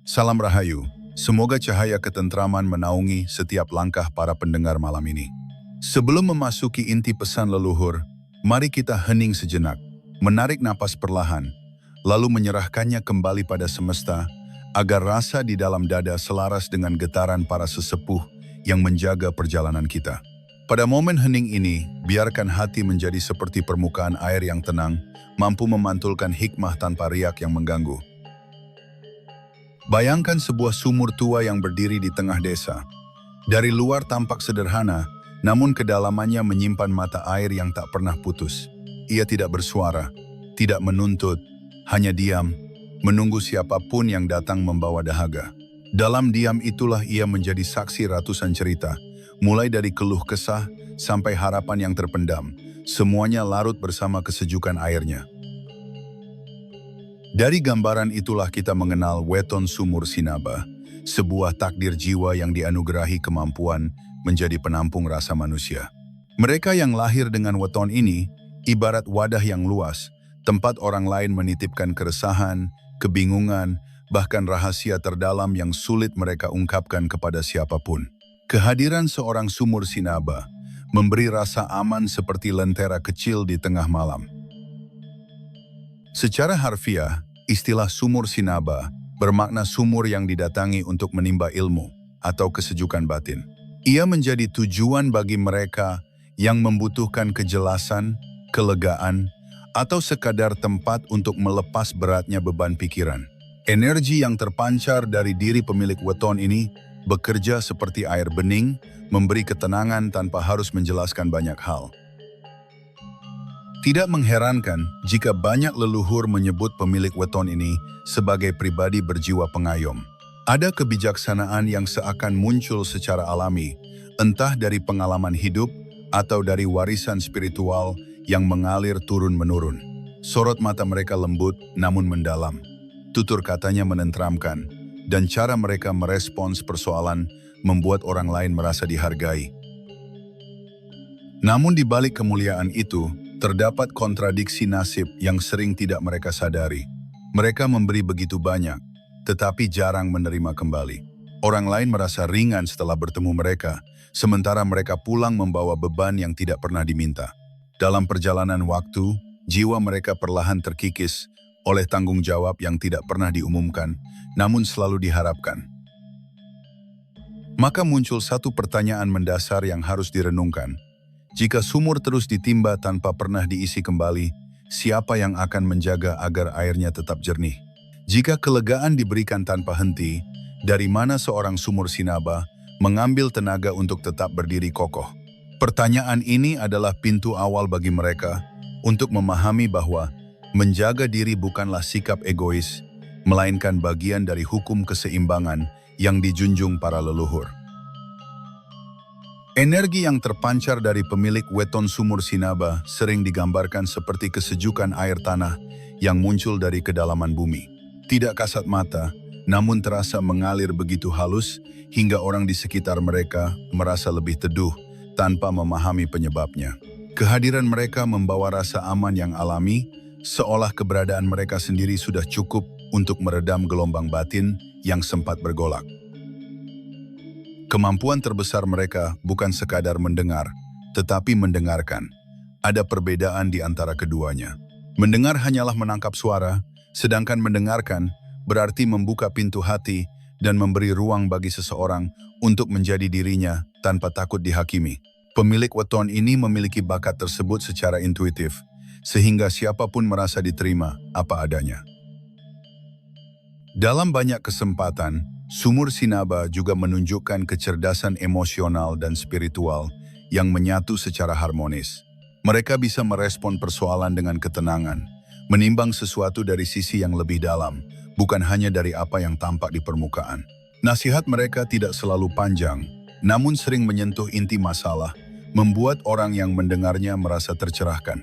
Salam Rahayu, semoga cahaya ketentraman menaungi setiap langkah para pendengar malam ini. Sebelum memasuki inti pesan leluhur, mari kita hening sejenak, menarik napas perlahan, lalu menyerahkannya kembali pada semesta, agar rasa di dalam dada selaras dengan getaran para sesepuh yang menjaga perjalanan kita. Pada momen hening ini, biarkan hati menjadi seperti permukaan air yang tenang, mampu memantulkan hikmah tanpa riak yang mengganggu. Bayangkan sebuah sumur tua yang berdiri di tengah desa. Dari luar tampak sederhana, namun kedalamannya menyimpan mata air yang tak pernah putus. Ia tidak bersuara, tidak menuntut, hanya diam, menunggu siapapun yang datang membawa dahaga. Dalam diam itulah ia menjadi saksi ratusan cerita, mulai dari keluh kesah sampai harapan yang terpendam. Semuanya larut bersama kesejukan airnya. Dari gambaran itulah kita mengenal Weton Sumur Sinaba, sebuah takdir jiwa yang dianugerahi kemampuan menjadi penampung rasa manusia. Mereka yang lahir dengan weton ini, ibarat wadah yang luas, tempat orang lain menitipkan keresahan, kebingungan, bahkan rahasia terdalam yang sulit mereka ungkapkan kepada siapapun. Kehadiran seorang sumur Sinaba memberi rasa aman seperti lentera kecil di tengah malam. Secara harfiah, istilah sumur Sinaba bermakna sumur yang didatangi untuk menimba ilmu atau kesejukan batin. Ia menjadi tujuan bagi mereka yang membutuhkan kejelasan, kelegaan, atau sekadar tempat untuk melepas beratnya beban pikiran. Energi yang terpancar dari diri pemilik weton ini bekerja seperti air bening, memberi ketenangan tanpa harus menjelaskan banyak hal. Tidak mengherankan jika banyak leluhur menyebut pemilik weton ini sebagai pribadi berjiwa pengayom. Ada kebijaksanaan yang seakan muncul secara alami, entah dari pengalaman hidup atau dari warisan spiritual yang mengalir turun-menurun. Sorot mata mereka lembut namun mendalam. Tutur katanya menenteramkan, dan cara mereka merespons persoalan membuat orang lain merasa dihargai. Namun di balik kemuliaan itu, terdapat kontradiksi nasib yang sering tidak mereka sadari. Mereka memberi begitu banyak, tetapi jarang menerima kembali. Orang lain merasa ringan setelah bertemu mereka, sementara mereka pulang membawa beban yang tidak pernah diminta. Dalam perjalanan waktu, jiwa mereka perlahan terkikis oleh tanggung jawab yang tidak pernah diumumkan, namun selalu diharapkan. Maka muncul satu pertanyaan mendasar yang harus direnungkan. Jika sumur terus ditimba tanpa pernah diisi kembali, siapa yang akan menjaga agar airnya tetap jernih? Jika kelegaan diberikan tanpa henti, dari mana seorang sumur Sinaba mengambil tenaga untuk tetap berdiri kokoh? Pertanyaan ini adalah pintu awal bagi mereka untuk memahami bahwa menjaga diri bukanlah sikap egois, melainkan bagian dari hukum keseimbangan yang dijunjung para leluhur. Energi yang terpancar dari pemilik weton sumur Sinaba sering digambarkan seperti kesejukan air tanah yang muncul dari kedalaman bumi. Tidak kasat mata, namun terasa mengalir begitu halus hingga orang di sekitar mereka merasa lebih teduh tanpa memahami penyebabnya. Kehadiran mereka membawa rasa aman yang alami, seolah keberadaan mereka sendiri sudah cukup untuk meredam gelombang batin yang sempat bergolak. Kemampuan terbesar mereka bukan sekadar mendengar, tetapi mendengarkan. Ada perbedaan di antara keduanya. Mendengar hanyalah menangkap suara, sedangkan mendengarkan berarti membuka pintu hati dan memberi ruang bagi seseorang untuk menjadi dirinya tanpa takut dihakimi. Pemilik weton ini memiliki bakat tersebut secara intuitif, sehingga siapapun merasa diterima apa adanya. Dalam banyak kesempatan, sumur Sinaba juga menunjukkan kecerdasan emosional dan spiritual yang menyatu secara harmonis. Mereka bisa merespon persoalan dengan ketenangan, menimbang sesuatu dari sisi yang lebih dalam, bukan hanya dari apa yang tampak di permukaan. Nasihat mereka tidak selalu panjang, namun sering menyentuh inti masalah, membuat orang yang mendengarnya merasa tercerahkan.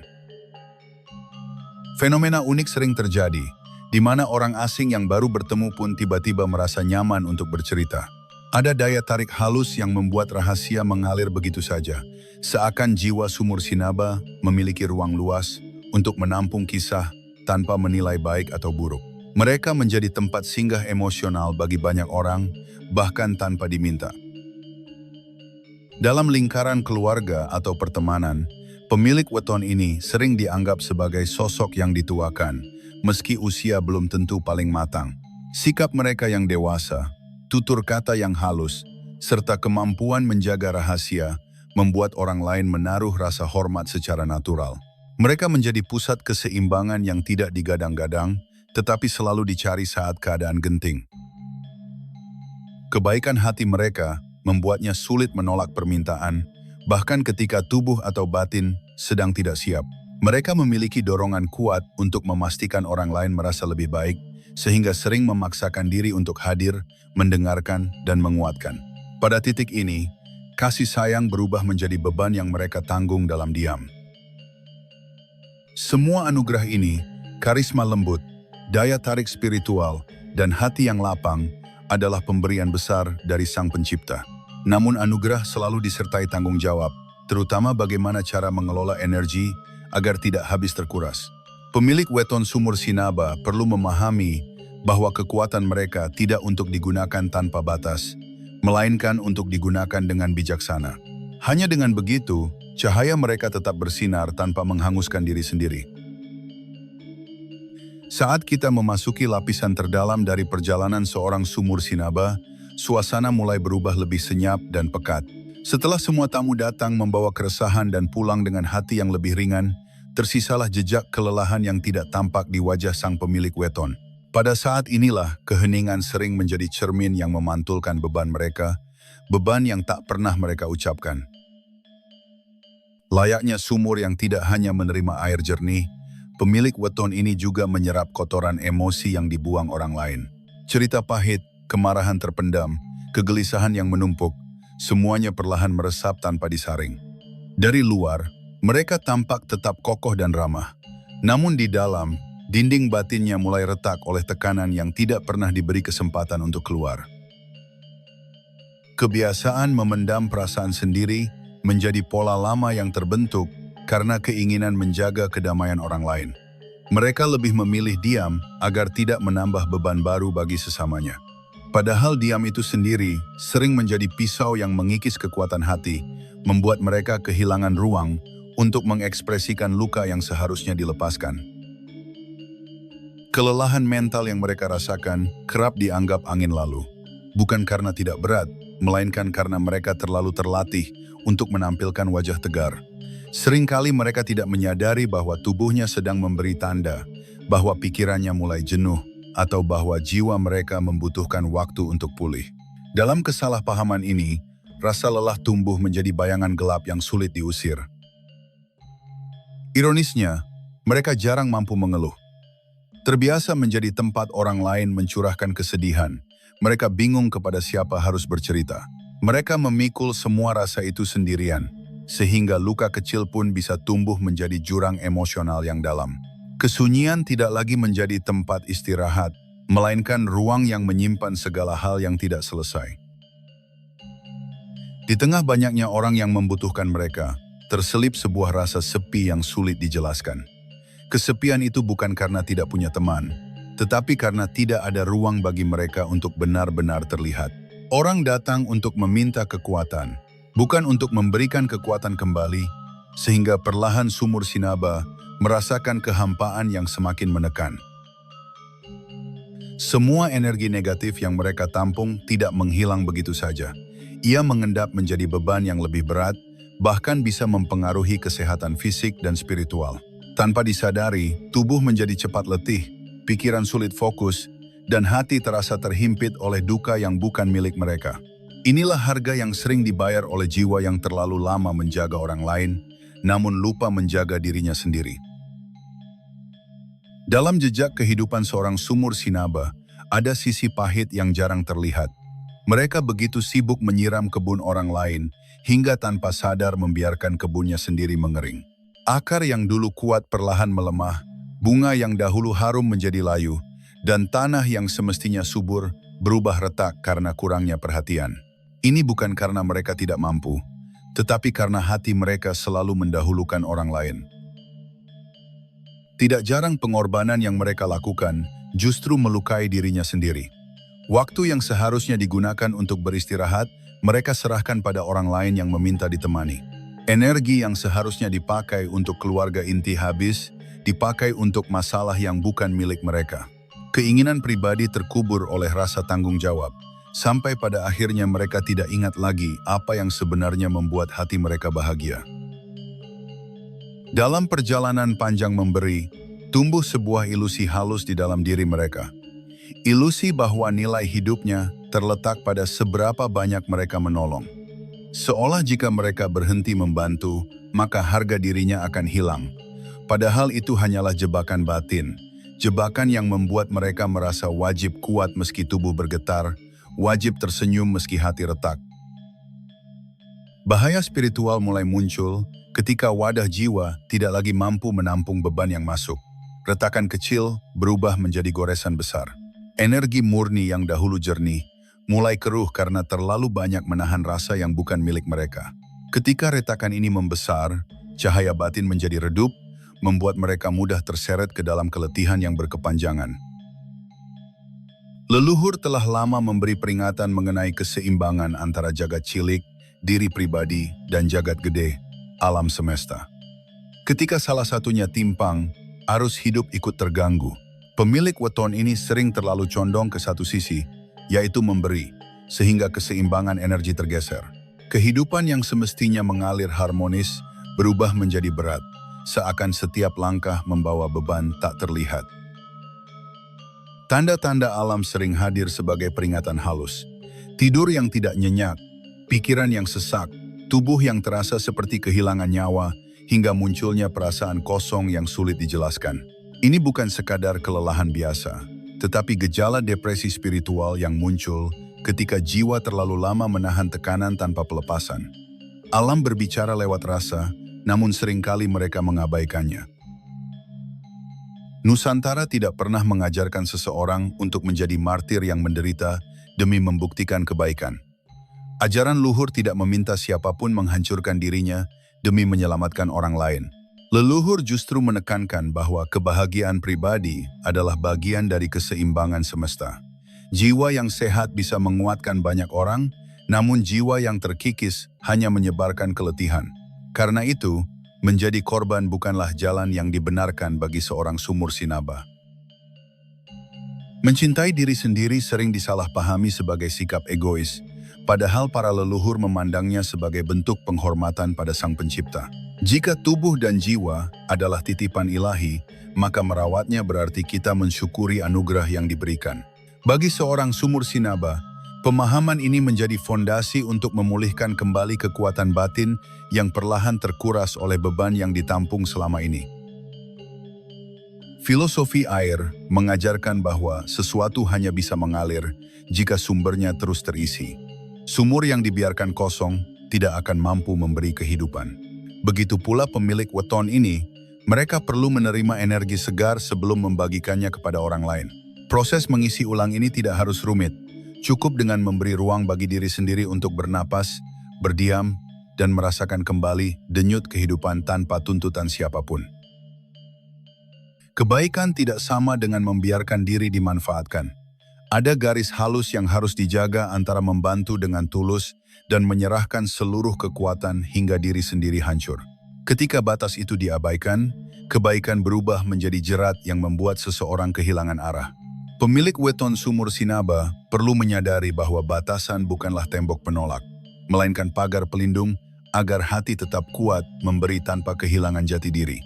Fenomena unik sering terjadi, di mana orang asing yang baru bertemu pun tiba-tiba merasa nyaman untuk bercerita. Ada daya tarik halus yang membuat rahasia mengalir begitu saja, seakan jiwa sumur Sinaba memiliki ruang luas untuk menampung kisah tanpa menilai baik atau buruk. Mereka menjadi tempat singgah emosional bagi banyak orang, bahkan tanpa diminta. Dalam lingkaran keluarga atau pertemanan, pemilik weton ini sering dianggap sebagai sosok yang dituakan, meski usia belum tentu paling matang. Sikap mereka yang dewasa, tutur kata yang halus, serta kemampuan menjaga rahasia membuat orang lain menaruh rasa hormat secara natural. Mereka menjadi pusat keseimbangan yang tidak digadang-gadang, tetapi selalu dicari saat keadaan genting. Kebaikan hati mereka membuatnya sulit menolak permintaan, bahkan ketika tubuh atau batin sedang tidak siap. Mereka memiliki dorongan kuat untuk memastikan orang lain merasa lebih baik, sehingga sering memaksakan diri untuk hadir, mendengarkan, dan menguatkan. Pada titik ini, kasih sayang berubah menjadi beban yang mereka tanggung dalam diam. Semua anugerah ini, karisma lembut, daya tarik spiritual, dan hati yang lapang adalah pemberian besar dari Sang Pencipta. Namun anugerah selalu disertai tanggung jawab, terutama bagaimana cara mengelola energi agar tidak habis terkuras. Pemilik weton sumur Sinaba perlu memahami bahwa kekuatan mereka tidak untuk digunakan tanpa batas, melainkan untuk digunakan dengan bijaksana. Hanya dengan begitu, cahaya mereka tetap bersinar tanpa menghanguskan diri sendiri. Saat kita memasuki lapisan terdalam dari perjalanan seorang sumur Sinaba, suasana mulai berubah lebih senyap dan pekat. Setelah semua tamu datang membawa keresahan dan pulang dengan hati yang lebih ringan, tersisalah jejak kelelahan yang tidak tampak di wajah sang pemilik weton. Pada saat inilah, keheningan sering menjadi cermin yang memantulkan beban mereka, beban yang tak pernah mereka ucapkan. Layaknya sumur yang tidak hanya menerima air jernih, pemilik weton ini juga menyerap kotoran emosi yang dibuang orang lain. Cerita pahit, kemarahan terpendam, kegelisahan yang menumpuk, semuanya perlahan meresap tanpa disaring. Dari luar, mereka tampak tetap kokoh dan ramah. Namun di dalam, dinding batinnya mulai retak oleh tekanan yang tidak pernah diberi kesempatan untuk keluar. Kebiasaan memendam perasaan sendiri menjadi pola lama yang terbentuk karena keinginan menjaga kedamaian orang lain. Mereka lebih memilih diam agar tidak menambah beban baru bagi sesamanya. Padahal diam itu sendiri sering menjadi pisau yang mengikis kekuatan hati, membuat mereka kehilangan ruang untuk mengekspresikan luka yang seharusnya dilepaskan. Kelelahan mental yang mereka rasakan kerap dianggap angin lalu. Bukan karena tidak berat, melainkan karena mereka terlalu terlatih untuk menampilkan wajah tegar. Seringkali mereka tidak menyadari bahwa tubuhnya sedang memberi tanda, bahwa pikirannya mulai jenuh, atau bahwa jiwa mereka membutuhkan waktu untuk pulih. Dalam kesalahpahaman ini, rasa lelah tumbuh menjadi bayangan gelap yang sulit diusir. Ironisnya, mereka jarang mampu mengeluh. Terbiasa menjadi tempat orang lain mencurahkan kesedihan, mereka bingung kepada siapa harus bercerita. Mereka memikul semua rasa itu sendirian, sehingga luka kecil pun bisa tumbuh menjadi jurang emosional yang dalam. Kesunyian tidak lagi menjadi tempat istirahat, melainkan ruang yang menyimpan segala hal yang tidak selesai. Di tengah banyaknya orang yang membutuhkan mereka, terselip sebuah rasa sepi yang sulit dijelaskan. Kesepian itu bukan karena tidak punya teman, tetapi karena tidak ada ruang bagi mereka untuk benar-benar terlihat. Orang datang untuk meminta kekuatan, bukan untuk memberikan kekuatan kembali, sehingga perlahan sumur Sinaba merasakan kehampaan yang semakin menekan. Semua energi negatif yang mereka tampung tidak menghilang begitu saja. Ia mengendap menjadi beban yang lebih berat, bahkan bisa mempengaruhi kesehatan fisik dan spiritual. Tanpa disadari, tubuh menjadi cepat letih, pikiran sulit fokus, dan hati terasa terhimpit oleh duka yang bukan milik mereka. Inilah harga yang sering dibayar oleh jiwa yang terlalu lama menjaga orang lain, namun lupa menjaga dirinya sendiri. Dalam jejak kehidupan seorang sumur Sinaba, ada sisi pahit yang jarang terlihat. Mereka begitu sibuk menyiram kebun orang lain, hingga tanpa sadar membiarkan kebunnya sendiri mengering. Akar yang dulu kuat perlahan melemah, bunga yang dahulu harum menjadi layu, dan tanah yang semestinya subur berubah retak karena kurangnya perhatian. Ini bukan karena mereka tidak mampu, tetapi karena hati mereka selalu mendahulukan orang lain. Tidak jarang pengorbanan yang mereka lakukan justru melukai dirinya sendiri. Waktu yang seharusnya digunakan untuk beristirahat, mereka serahkan pada orang lain yang meminta ditemani. Energi yang seharusnya dipakai untuk keluarga inti habis, dipakai untuk masalah yang bukan milik mereka. Keinginan pribadi terkubur oleh rasa tanggung jawab, sampai pada akhirnya mereka tidak ingat lagi apa yang sebenarnya membuat hati mereka bahagia. Dalam perjalanan panjang memberi, tumbuh sebuah ilusi halus di dalam diri mereka. Ilusi bahwa nilai hidupnya terletak pada seberapa banyak mereka menolong. Seolah jika mereka berhenti membantu, maka harga dirinya akan hilang. Padahal itu hanyalah jebakan batin. Jebakan yang membuat mereka merasa wajib kuat meski tubuh bergetar, wajib tersenyum meski hati retak. Bahaya spiritual mulai muncul ketika wadah jiwa tidak lagi mampu menampung beban yang masuk. Retakan kecil berubah menjadi goresan besar. Energi murni yang dahulu jernih mulai keruh karena terlalu banyak menahan rasa yang bukan milik mereka. Ketika retakan ini membesar, cahaya batin menjadi redup, membuat mereka mudah terseret ke dalam keletihan yang berkepanjangan. Leluhur telah lama memberi peringatan mengenai keseimbangan antara jagat cilik, diri pribadi, dan jagat gede, alam semesta. Ketika salah satunya timpang, arus hidup ikut terganggu. Pemilik weton ini sering terlalu condong ke satu sisi, yaitu memberi, sehingga keseimbangan energi tergeser. Kehidupan yang semestinya mengalir harmonis berubah menjadi berat, seakan setiap langkah membawa beban tak terlihat. Tanda-tanda alam sering hadir sebagai peringatan halus. Tidur yang tidak nyenyak, pikiran yang sesak, tubuh yang terasa seperti kehilangan nyawa, hingga munculnya perasaan kosong yang sulit dijelaskan. Ini bukan sekadar kelelahan biasa, tetapi gejala depresi spiritual yang muncul ketika jiwa terlalu lama menahan tekanan tanpa pelepasan. Alam berbicara lewat rasa, namun seringkali mereka mengabaikannya. Nusantara tidak pernah mengajarkan seseorang untuk menjadi martir yang menderita demi membuktikan kebaikan. Ajaran luhur tidak meminta siapapun menghancurkan dirinya demi menyelamatkan orang lain. Leluhur justru menekankan bahwa kebahagiaan pribadi adalah bagian dari keseimbangan semesta. Jiwa yang sehat bisa menguatkan banyak orang, namun jiwa yang terkikis hanya menyebarkan keletihan. Karena itu, menjadi korban bukanlah jalan yang dibenarkan bagi seorang sumur sinaba. Mencintai diri sendiri sering disalahpahami sebagai sikap egois, padahal para leluhur memandangnya sebagai bentuk penghormatan pada Sang Pencipta. Jika tubuh dan jiwa adalah titipan ilahi, maka merawatnya berarti kita mensyukuri anugerah yang diberikan. Bagi seorang sumur sinaba, pemahaman ini menjadi fondasi untuk memulihkan kembali kekuatan batin yang perlahan terkuras oleh beban yang ditampung selama ini. Filosofi air mengajarkan bahwa sesuatu hanya bisa mengalir jika sumbernya terus terisi. Sumur yang dibiarkan kosong tidak akan mampu memberi kehidupan. Begitu pula pemilik weton ini, mereka perlu menerima energi segar sebelum membagikannya kepada orang lain. Proses mengisi ulang ini tidak harus rumit, cukup dengan memberi ruang bagi diri sendiri untuk bernapas, berdiam, dan merasakan kembali denyut kehidupan tanpa tuntutan siapapun. Kebaikan tidak sama dengan membiarkan diri dimanfaatkan. Ada garis halus yang harus dijaga antara membantu dengan tulus dan menyerahkan seluruh kekuatan hingga diri sendiri hancur. Ketika batas itu diabaikan, kebaikan berubah menjadi jerat yang membuat seseorang kehilangan arah. Pemilik weton sumur sinaba perlu menyadari bahwa batasan bukanlah tembok penolak, melainkan pagar pelindung agar hati tetap kuat memberi tanpa kehilangan jati diri.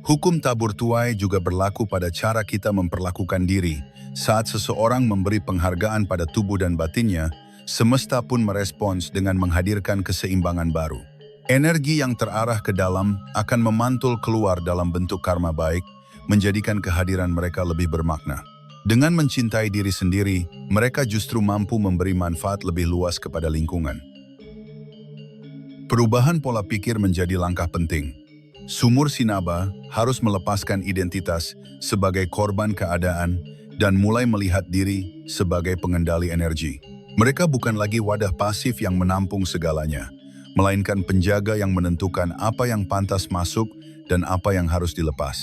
Hukum tabur tuai juga berlaku pada cara kita memperlakukan diri. Saat seseorang memberi penghargaan pada tubuh dan batinnya, semesta pun merespons dengan menghadirkan keseimbangan baru. Energi yang terarah ke dalam akan memantul keluar dalam bentuk karma baik, menjadikan kehadiran mereka lebih bermakna. Dengan mencintai diri sendiri, mereka justru mampu memberi manfaat lebih luas kepada lingkungan. Perubahan pola pikir menjadi langkah penting. Sumur sinaba harus melepaskan identitas sebagai korban keadaan dan mulai melihat diri sebagai pengendali energi. Mereka bukan lagi wadah pasif yang menampung segalanya, melainkan penjaga yang menentukan apa yang pantas masuk dan apa yang harus dilepas.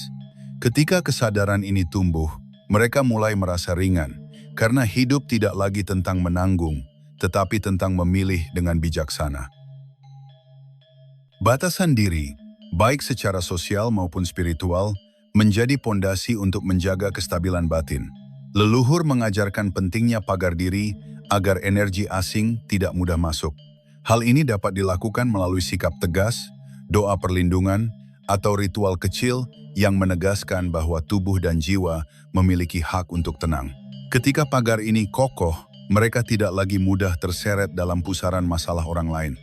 Ketika kesadaran ini tumbuh, mereka mulai merasa ringan, karena hidup tidak lagi tentang menanggung, tetapi tentang memilih dengan bijaksana. Batasan diri, baik secara sosial maupun spiritual, menjadi pondasi untuk menjaga kestabilan batin. Leluhur mengajarkan pentingnya pagar diri agar energi asing tidak mudah masuk. Hal ini dapat dilakukan melalui sikap tegas, doa perlindungan, atau ritual kecil yang menegaskan bahwa tubuh dan jiwa memiliki hak untuk tenang. Ketika pagar ini kokoh, mereka tidak lagi mudah terseret dalam pusaran masalah orang lain.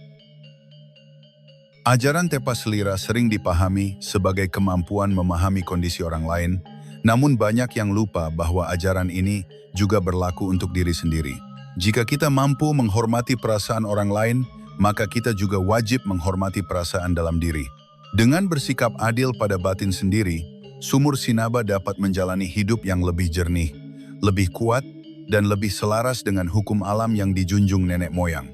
Ajaran Tepa Selira sering dipahami sebagai kemampuan memahami kondisi orang lain, namun banyak yang lupa bahwa ajaran ini juga berlaku untuk diri sendiri. Jika kita mampu menghormati perasaan orang lain, maka kita juga wajib menghormati perasaan dalam diri. Dengan bersikap adil pada batin sendiri, Sumur Sinaba dapat menjalani hidup yang lebih jernih, lebih kuat, dan lebih selaras dengan hukum alam yang dijunjung nenek moyang.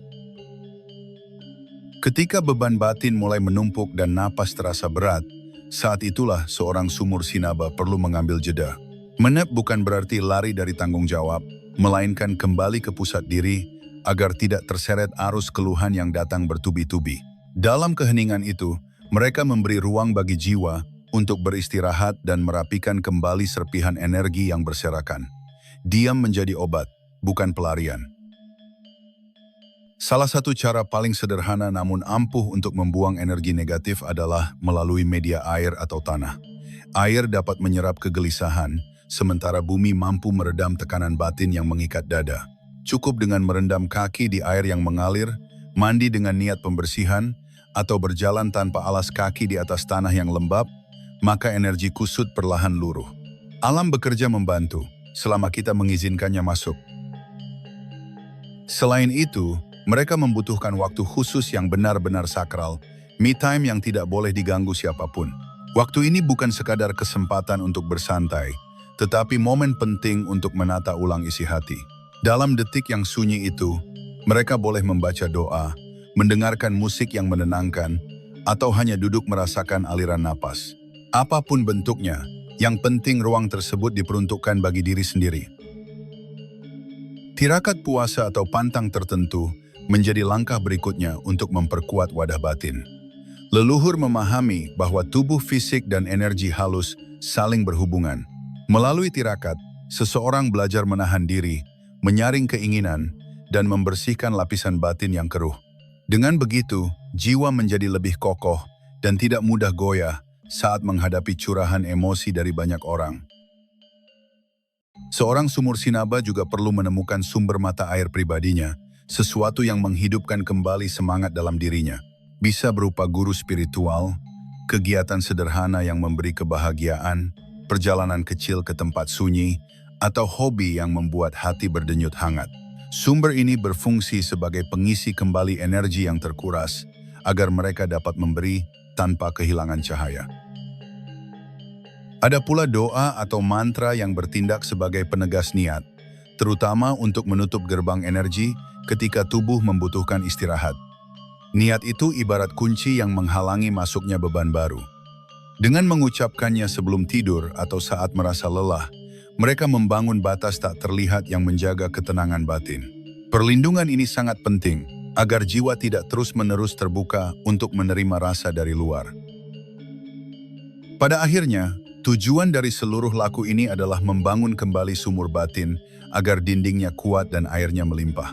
Ketika beban batin mulai menumpuk dan napas terasa berat, saat itulah seorang Sumur Sinaba perlu mengambil jeda. Menep bukan berarti lari dari tanggung jawab, melainkan kembali ke pusat diri agar tidak terseret arus keluhan yang datang bertubi-tubi. Dalam keheningan itu, mereka memberi ruang bagi jiwa untuk beristirahat dan merapikan kembali serpihan energi yang berserakan. Diam menjadi obat, bukan pelarian. Salah satu cara paling sederhana namun ampuh untuk membuang energi negatif adalah melalui media air atau tanah. Air dapat menyerap kegelisahan, sementara bumi mampu meredam tekanan batin yang mengikat dada. Cukup dengan merendam kaki di air yang mengalir, mandi dengan niat pembersihan, atau berjalan tanpa alas kaki di atas tanah yang lembab, maka energi kusut perlahan luruh. Alam bekerja membantu, selama kita mengizinkannya masuk. Selain itu, mereka membutuhkan waktu khusus yang benar-benar sakral, me time yang tidak boleh diganggu siapapun. Waktu ini bukan sekadar kesempatan untuk bersantai, tetapi momen penting untuk menata ulang isi hati. Dalam detik yang sunyi itu, mereka boleh membaca doa, mendengarkan musik yang menenangkan, atau hanya duduk merasakan aliran napas. Apapun bentuknya, yang penting ruang tersebut diperuntukkan bagi diri sendiri. Tirakat puasa atau pantang tertentu menjadi langkah berikutnya untuk memperkuat wadah batin. Leluhur memahami bahwa tubuh fisik dan energi halus saling berhubungan. Melalui tirakat, seseorang belajar menahan diri, menyaring keinginan, dan membersihkan lapisan batin yang keruh. Dengan begitu, jiwa menjadi lebih kokoh dan tidak mudah goyah saat menghadapi curahan emosi dari banyak orang. Seorang Sumur Sinaba juga perlu menemukan sumber mata air pribadinya, sesuatu yang menghidupkan kembali semangat dalam dirinya. Bisa berupa guru spiritual, kegiatan sederhana yang memberi kebahagiaan, perjalanan kecil ke tempat sunyi, atau hobi yang membuat hati berdenyut hangat. Sumber ini berfungsi sebagai pengisi kembali energi yang terkuras, agar mereka dapat memberi tanpa kehilangan cahaya. Ada pula doa atau mantra yang bertindak sebagai penegas niat, terutama untuk menutup gerbang energi ketika tubuh membutuhkan istirahat. Niat itu ibarat kunci yang menghalangi masuknya beban baru. Dengan mengucapkannya sebelum tidur atau saat merasa lelah, mereka membangun batas tak terlihat yang menjaga ketenangan batin. Perlindungan ini sangat penting agar jiwa tidak terus-menerus terbuka untuk menerima rasa dari luar. Pada akhirnya, tujuan dari seluruh laku ini adalah membangun kembali sumur batin agar dindingnya kuat dan airnya melimpah.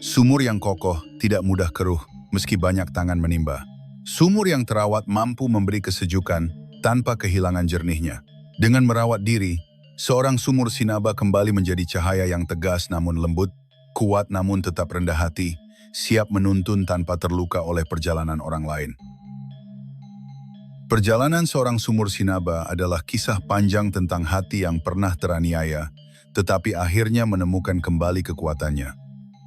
Sumur yang kokoh tidak mudah keruh meski banyak tangan menimba. Sumur yang terawat mampu memberi kesejukan tanpa kehilangan jernihnya. Dengan merawat diri, seorang Sumur Sinaba kembali menjadi cahaya yang tegas namun lembut, kuat namun tetap rendah hati, siap menuntun tanpa terluka oleh perjalanan orang lain. Perjalanan seorang Sumur Sinaba adalah kisah panjang tentang hati yang pernah teraniaya, tetapi akhirnya menemukan kembali kekuatannya.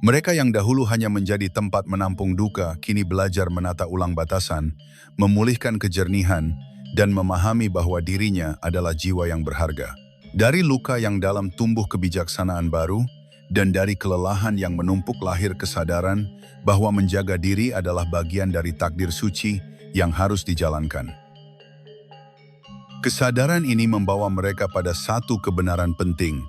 Mereka yang dahulu hanya menjadi tempat menampung duka, kini belajar menata ulang batasan, memulihkan kejernihan, dan memahami bahwa dirinya adalah jiwa yang berharga. Dari luka yang dalam tumbuh kebijaksanaan baru, dan dari kelelahan yang menumpuk lahir kesadaran bahwa menjaga diri adalah bagian dari takdir suci yang harus dijalankan. Kesadaran ini membawa mereka pada satu kebenaran penting,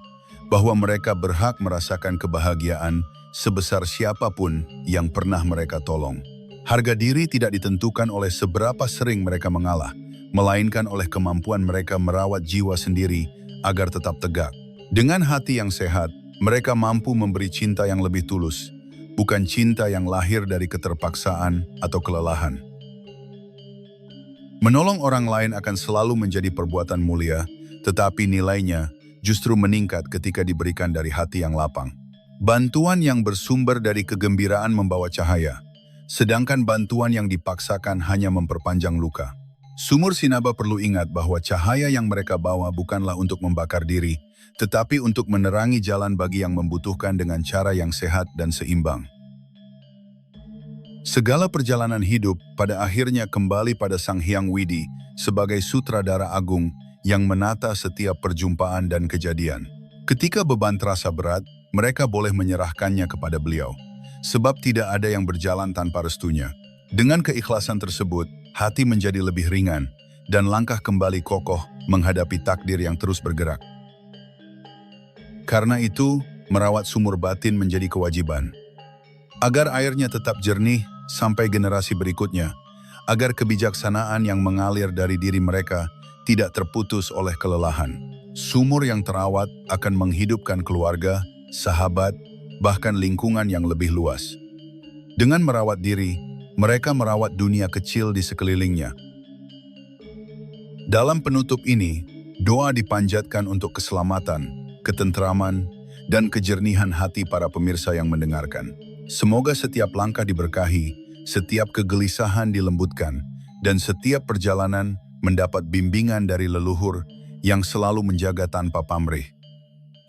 bahwa mereka berhak merasakan kebahagiaan sebesar siapapun yang pernah mereka tolong. Harga diri tidak ditentukan oleh seberapa sering mereka mengalah, melainkan oleh kemampuan mereka merawat jiwa sendiri agar tetap tegak. Dengan hati yang sehat, mereka mampu memberi cinta yang lebih tulus, bukan cinta yang lahir dari keterpaksaan atau kelelahan. Menolong orang lain akan selalu menjadi perbuatan mulia, tetapi nilainya justru meningkat ketika diberikan dari hati yang lapang. Bantuan yang bersumber dari kegembiraan membawa cahaya, sedangkan bantuan yang dipaksakan hanya memperpanjang luka. Sumur Sinaba perlu ingat bahwa cahaya yang mereka bawa bukanlah untuk membakar diri, tetapi untuk menerangi jalan bagi yang membutuhkan dengan cara yang sehat dan seimbang. Segala perjalanan hidup pada akhirnya kembali pada Sang Hyang Widi sebagai sutradara agung yang menata setiap perjumpaan dan kejadian. Ketika beban terasa berat, mereka boleh menyerahkannya kepada beliau, sebab tidak ada yang berjalan tanpa restunya. Dengan keikhlasan tersebut, hati menjadi lebih ringan dan langkah kembali kokoh menghadapi takdir yang terus bergerak. Karena itu, merawat sumur batin menjadi kewajiban. Agar airnya tetap jernih sampai generasi berikutnya, agar kebijaksanaan yang mengalir dari diri mereka tidak terputus oleh kelelahan. Sumur yang terawat akan menghidupkan keluarga, sahabat, bahkan lingkungan yang lebih luas. Dengan merawat diri, mereka merawat dunia kecil di sekelilingnya. Dalam penutup ini, doa dipanjatkan untuk keselamatan, ketentraman, dan kejernihan hati para pemirsa yang mendengarkan. Semoga setiap langkah diberkahi, setiap kegelisahan dilembutkan, dan setiap perjalanan mendapat bimbingan dari leluhur yang selalu menjaga tanpa pamrih.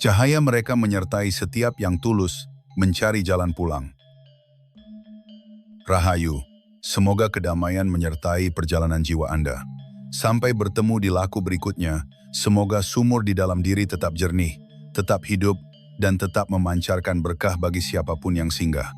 Cahaya mereka menyertai setiap yang tulus mencari jalan pulang. Rahayu, semoga kedamaian menyertai perjalanan jiwa Anda. Sampai bertemu di laku berikutnya, semoga sumur di dalam diri tetap jernih, tetap hidup, dan tetap memancarkan berkah bagi siapapun yang singgah.